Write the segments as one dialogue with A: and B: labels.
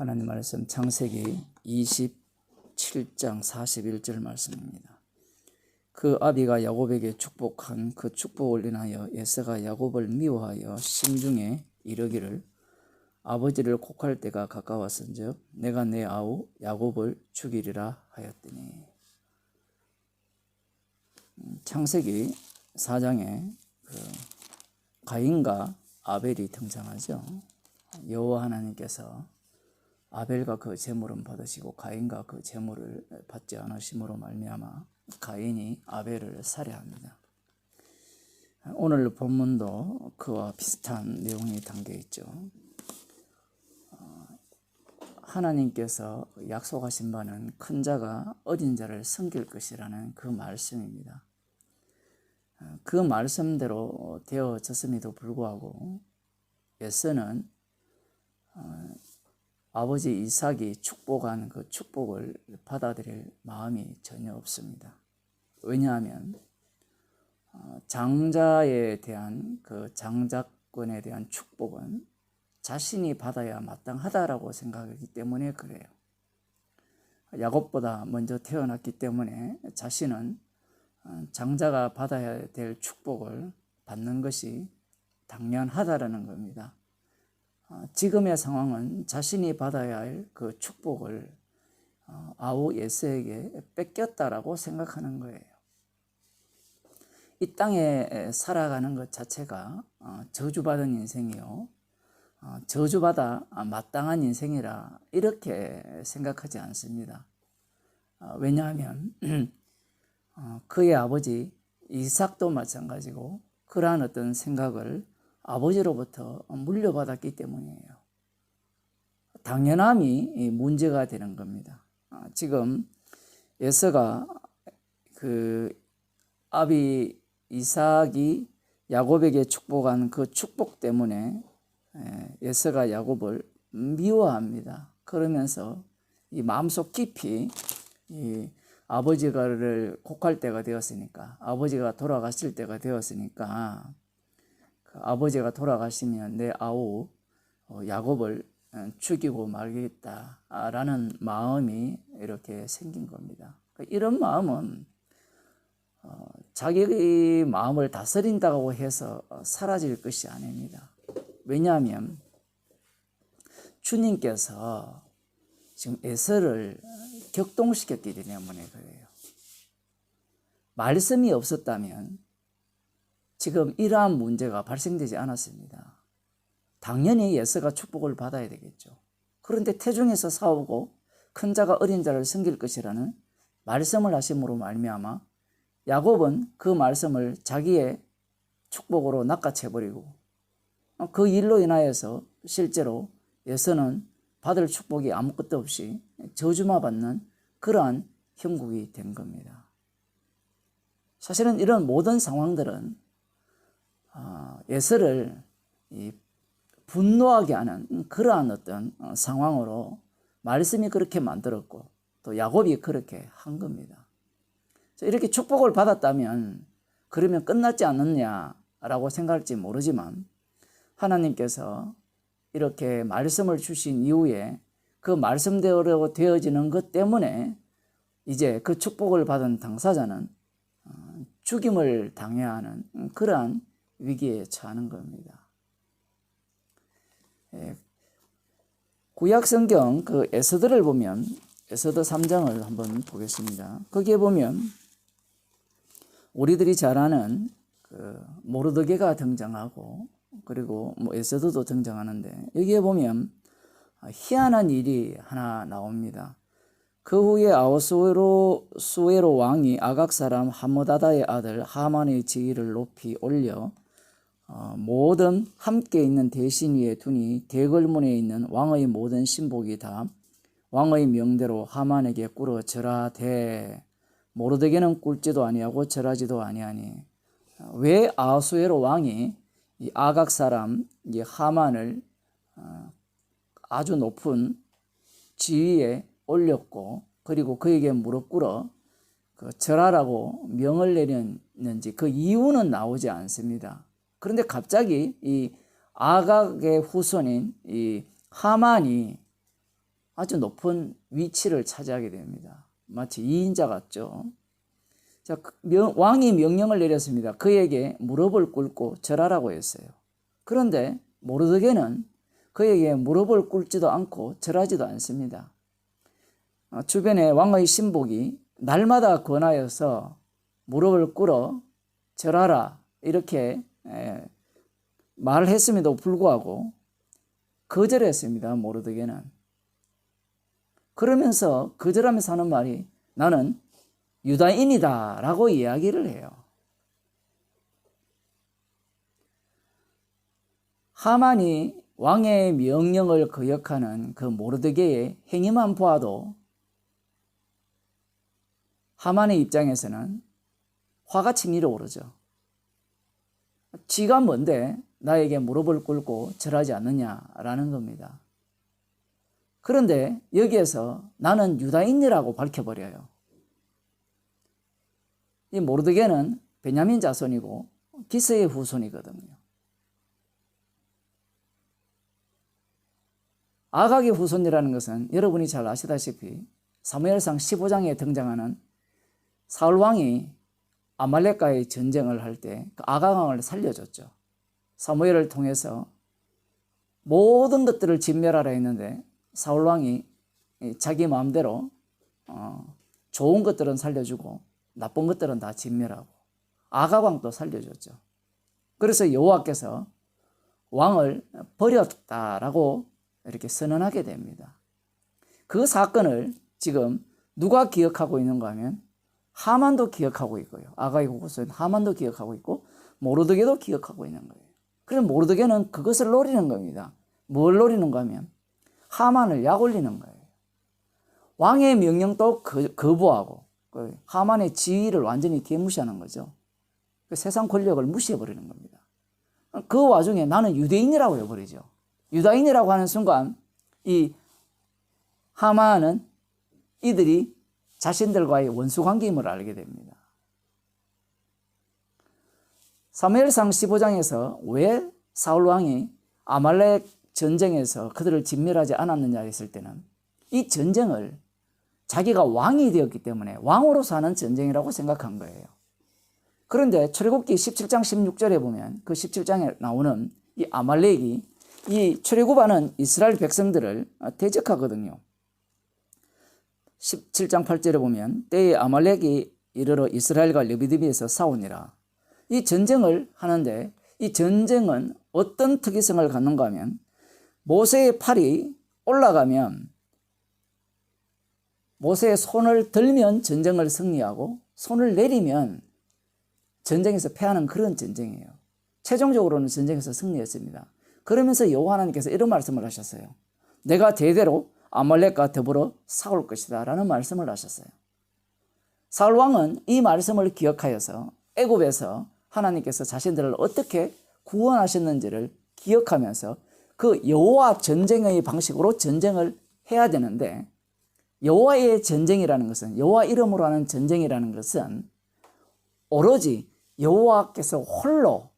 A: 하나님 말씀 창세기 27장 41절 말씀입니다. 그 아비가 야곱에게 축복한 그 축복을 인하여 에서가 야곱을 미워하여 심중에 이르기를 아버지를 곡할 때가 가까웠은즉 내가 내 아우 야곱을 죽이리라 하였더니. 창세기 4장에 가인과 아벨이 등장하죠. 여호와 하나님께서 아벨과 그 제물은 받으시고 가인과 그 제물을 받지 않으심으로 말미암아 가인이 아벨을 살해합니다. 오늘 본문도 그와 비슷한 내용이 담겨 있죠. 하나님께서 약속하신 바는 큰 자가 어린 자를 섬길 것이라는 그 말씀입니다. 그 말씀대로 되어졌음에도 불구하고 에서는 아버지 이삭이 축복한 그 축복을 받아들일 마음이 전혀 없습니다. 왜냐하면 장자에 대한 그 장자권에 대한 축복은 자신이 받아야 마땅하다라고 생각하기 때문에 그래요. 야곱보다 먼저 태어났기 때문에 자신은 장자가 받아야 될 축복을 받는 것이 당연하다라는 겁니다. 지금의 상황은 자신이 받아야 할 그 축복을 아우 에서에게 뺏겼다라고 생각하는 거예요. 이 땅에 살아가는 것 자체가 저주받은 인생이요, 저주받아 마땅한 인생이라 이렇게 생각하지 않습니다. 왜냐하면 그의 아버지 이삭도 마찬가지고 그러한 어떤 생각을 아버지로부터 물려받았기 때문이에요. 당연함이 문제가 되는 겁니다. 지금 에서가 그 아비 이삭이 야곱에게 축복한 그 축복 때문에 에서가 야곱을 미워합니다. 그러면서 이 마음속 깊이 이 아버지를 곡할 때가 되었으니까, 아버지가 돌아가실 때가 되었으니까 아버지가 돌아가시면 내 아우 야곱을 죽이고 말겠다라는 마음이 이렇게 생긴 겁니다. 이런 마음은 자기 마음을 다스린다고 해서 사라질 것이 아닙니다. 왜냐하면 주님께서 지금 에서를 격동시켰기 때문에 그래요. 말씀이 없었다면 지금 이러한 문제가 발생되지 않았습니다. 당연히 에서가 축복을 받아야 되겠죠. 그런데 태중에서 싸우고 큰 자가 어린 자를 섬길 것이라는 말씀을 하심으로 말미암아 야곱은 그 말씀을 자기의 축복으로 낚아채버리고 그 일로 인하여서 실제로 에서는 받을 축복이 아무것도 없이 저주만 받는 그러한 형국이 된 겁니다. 사실은 이런 모든 상황들은 에서를 분노하게 하는 그러한 어떤 상황으로 말씀이 그렇게 만들었고 또 야곱이 그렇게 한 겁니다. 이렇게 축복을 받았다면 그러면 끝났지 않느냐라고 생각할지 모르지만 하나님께서 이렇게 말씀을 주신 이후에 그 말씀대로 되어지는 것 때문에 이제 그 축복을 받은 당사자는 죽임을 당해야 하는 그러한 위기에 처하는 겁니다. 구약 성경 그 에스더를 보면 에스더 3장을 한번 보겠습니다. 거기에 보면 우리들이 잘 아는 그 모르드게가 등장하고 그리고 에스더도 등장하는데 여기에 보면 희한한 일이 하나 나옵니다. 그 후에 아하수에로 왕이 아각 사람 하므다다의 아들 하만의 지위를 높이 올려 모든 함께 있는 대신 위에 두니 대궐문에 있는 왕의 모든 신복이 다 왕의 명대로 하만에게 꿇어 절하되 모르드게는 꿇지도 아니하고 절하지도 아니하니. 왜 아하수에로 왕이 이 아각 사람 이 하만을 아주 높은 지위에 올렸고 그리고 그에게 무릎 꿇어 절하라고 명을 내렸는지 그 이유는 나오지 않습니다. 그런데 갑자기 이 아각의 후손인 이 하만이 아주 높은 위치를 차지하게 됩니다. 마치 2인자 같죠. 자, 왕이 명령을 내렸습니다. 그에게 무릎을 꿇고 절하라고 했어요. 그런데 모르드게는 그에게 무릎을 꿇지도 않고 절하지도 않습니다. 주변에 왕의 신복이 날마다 권하여서 무릎을 꿇어 절하라 이렇게 말을 했음에도 불구하고 거절했습니다. 모르드게는. 그러면서 거절하면서 하는 말이 나는 유다인이다 라고 이야기를 해요. 하만이 왕의 명령을 거역하는 그 모르드게의 행위만 보아도 하만의 입장에서는 화가 치밀어 오르죠. 지가 뭔데 나에게 무릎을 꿇고 절하지 않느냐라는 겁니다. 그런데 여기에서 나는 유다인이라고 밝혀버려요. 이 모르드게는 베냐민 자손이고 기스의 후손이거든요. 아각의 후손이라는 것은 여러분이 잘 아시다시피 사무엘상 15장에 등장하는 사울 왕이 아말렉과의 전쟁을 할 때 그 아각 왕을 살려줬죠. 사무엘을 통해서 모든 것들을 진멸하라 했는데 사울 왕이 자기 마음대로 좋은 것들은 살려주고 나쁜 것들은 다 진멸하고 아각 왕도 살려줬죠. 그래서 여호와께서 왕을 버렸다라고 이렇게 선언하게 됩니다. 그 사건을 지금 누가 기억하고 있는가 하면 하만도 기억하고 있고요. 아각의 후손 하만도 기억하고 있고 모르드게도 기억하고 있는 거예요. 그래서 모르드게는 그것을 노리는 겁니다. 뭘 노리는가 하면 하만을 약올리는 거예요. 왕의 명령도 거부하고 하만의 지위를 완전히 개무시하는 거죠. 세상 권력을 무시해버리는 겁니다. 그 와중에 나는 유대인이라고 해버리죠. 유다인이라고 하는 순간 이 하만은 이들이 자신들과의 원수관계임을 알게 됩니다. 사무엘상 15장에서 왜 사울 왕이 아말렉 전쟁에서 그들을 진멸하지 않았느냐 했을 때는 이 전쟁을 자기가 왕이 되었기 때문에 왕으로서 하는 전쟁이라고 생각한 거예요. 그런데 출애굽기 17장 16절에 보면 그 17장에 나오는 이 아말렉이 이 출애굽하는 이스라엘 백성들을 대적하거든요. 17장 8절에 보면 때에 아말렉이 이르러 이스라엘과 르비딤에서 싸우니라. 이 전쟁을 하는데 이 전쟁은 어떤 특이성을 갖는가 하면 모세의 팔이 올라가면 모세의 손을 들면 전쟁을 승리하고 손을 내리면 전쟁에서 패하는 그런 전쟁이에요. 최종적으로는 전쟁에서 승리했습니다. 그러면서 여호와 하나님께서 이런 말씀을 하셨어요. 내가 대대로 아말렉과 더불어 싸울 것이다 라는 말씀을 하셨어요. 사울 왕은 이 말씀을 기억하여서 애굽에서 하나님께서 자신들을 어떻게 구원하셨는지를 기억하면서 그 여호와 전쟁의 방식으로 전쟁을 해야 되는데 여호와의 전쟁이라는 것은 여호와 이름으로 하는 전쟁이라는 것은 오로지 여호와께서 홀로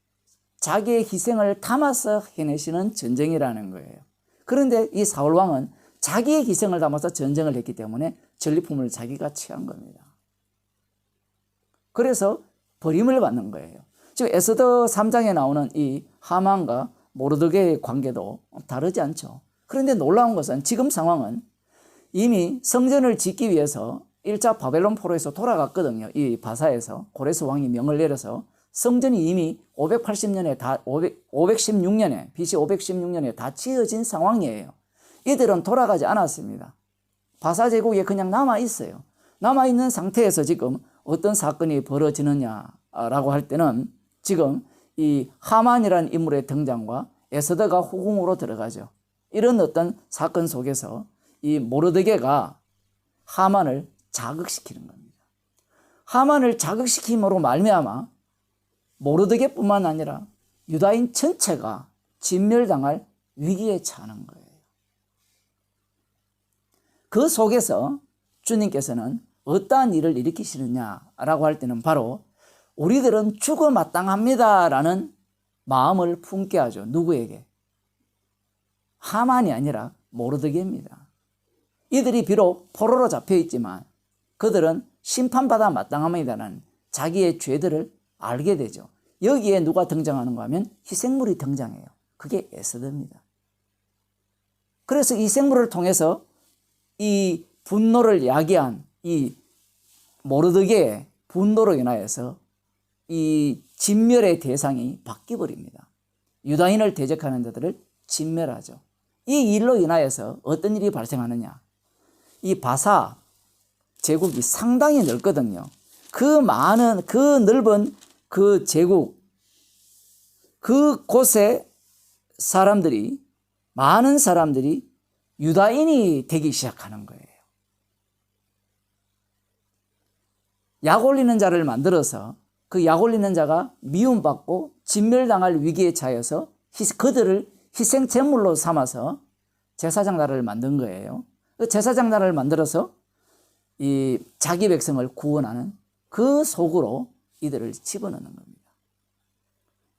A: 자기의 희생을 담아서 해내시는 전쟁이라는 거예요. 그런데 이 사울 왕은 자기의 희생을 담아서 전쟁을 했기 때문에 전리품을 자기가 취한 겁니다. 그래서 버림을 받는 거예요. 지금 에스더 3장에 나오는 이 하만과 모르드게의 관계도 다르지 않죠. 그런데 놀라운 것은 지금 상황은 이미 성전을 짓기 위해서 1차 바벨론 포로에서 돌아갔거든요. 이 바사에서 고레스 왕이 명을 내려서 성전이 이미 516년에 BC 516년에 다 지어진 상황이에요. 이들은 돌아가지 않았습니다. 바사 제국에 그냥 남아 있어요. 남아 있는 상태에서 지금 어떤 사건이 벌어지느냐라고 할 때는 지금 이 하만이라는 인물의 등장과 에스더가 후궁으로 들어가죠. 이런 어떤 사건 속에서 이 모르드게가 하만을 자극시키는 겁니다. 하만을 자극시킴으로 말미암아 모르드게뿐만 아니라 유다인 전체가 진멸당할 위기에 처하는 거예요. 그 속에서 주님께서는 어떠한 일을 일으키시느냐라고 할 때는 바로 우리들은 죽어 마땅합니다라는 마음을 품게 하죠. 누구에게? 하만이 아니라 모르드게입니다. 이들이 비록 포로로 잡혀 있지만 그들은 심판받아 마땅합니다라는 자기의 죄들을 알게 되죠. 여기에 누가 등장하는가 하면 희생물이 등장해요. 그게 에스더입니다. 그래서 이 생물을 통해서 이 분노를 야기한 이 모르드게의 분노로 인하여서 이 진멸의 대상이 바뀌어버립니다. 유다인을 대적하는 자들을 진멸하죠. 이 일로 인하여서 어떤 일이 발생하느냐. 이 바사 제국이 상당히 넓거든요. 그 많은, 그 넓은 그 제국, 그곳에 많은 사람들이 유다인이 되기 시작하는 거예요. 약 올리는 자를 만들어서 그 약 올리는 자가 미움받고 진멸당할 위기에 처해서 그들을 희생 제물로 삼아서 제사장 나라를 만든 거예요. 그 제사장 나라를 만들어서 이 자기 백성을 구원하는 그 속으로 이들을 집어넣는 겁니다.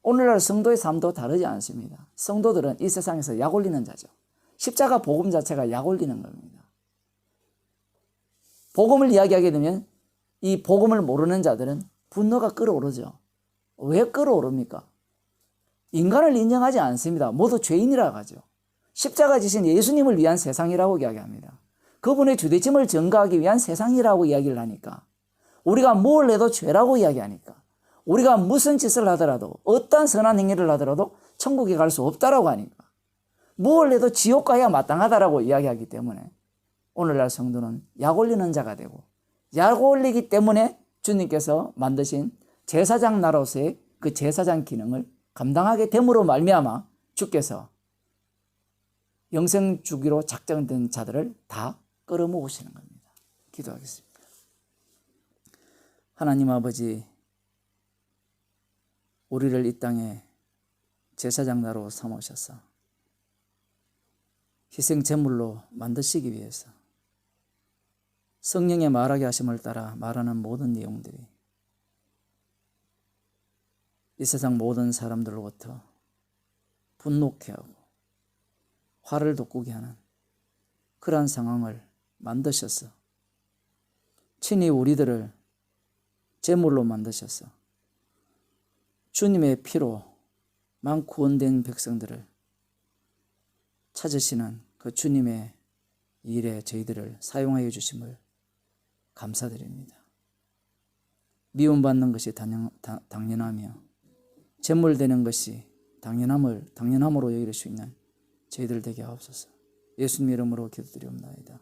A: 오늘날 성도의 삶도 다르지 않습니다. 성도들은 이 세상에서 약 올리는 자죠. 십자가 복음 자체가 약 올리는 겁니다. 복음을 이야기하게 되면 이 복음을 모르는 자들은 분노가 끓어오르죠. 왜 끓어오릅니까? 인간을 인정하지 않습니다. 모두 죄인이라고 하죠. 십자가 지신 예수님을 위한 세상이라고 이야기합니다. 그분의 주대짐을 전가하기 위한 세상이라고 이야기를 하니까, 우리가 뭘 해도 죄라고 이야기하니까, 우리가 무슨 짓을 하더라도, 어떤 선한 행위를 하더라도 천국에 갈 수 없다라고 하니까, 뭘 해도 지옥 가야 마땅하다라고 이야기하기 때문에 오늘날 성도는 약 올리는 자가 되고, 약 올리기 때문에 주님께서 만드신 제사장 나로서의 그 제사장 기능을 감당하게 됨으로 말미암아 주께서 영생 주기로 작정된 자들을 다 끌어모으시는 겁니다. 기도하겠습니다. 하나님 아버지, 우리를 이 땅에 제사장 나로 삼으셔서 희생 제물로 만드시기 위해서 성령의 말하게 하심을 따라 말하는 모든 내용들이 이 세상 모든 사람들로부터 분노케 하고 화를 돋구게 하는 그러한 상황을 만드셔서 친히 우리들을 제물로 만드셔서 주님의 피로 만 구원된 백성들을 찾으시는 그 주님의 일에 저희들을 사용하여 주심을 감사드립니다. 미움받는 것이 당연하며 제물되는 것이 당연함으로 여길 수 있는 저희들 되게 하옵소서. 예수님 이름으로 기도드리옵나이다.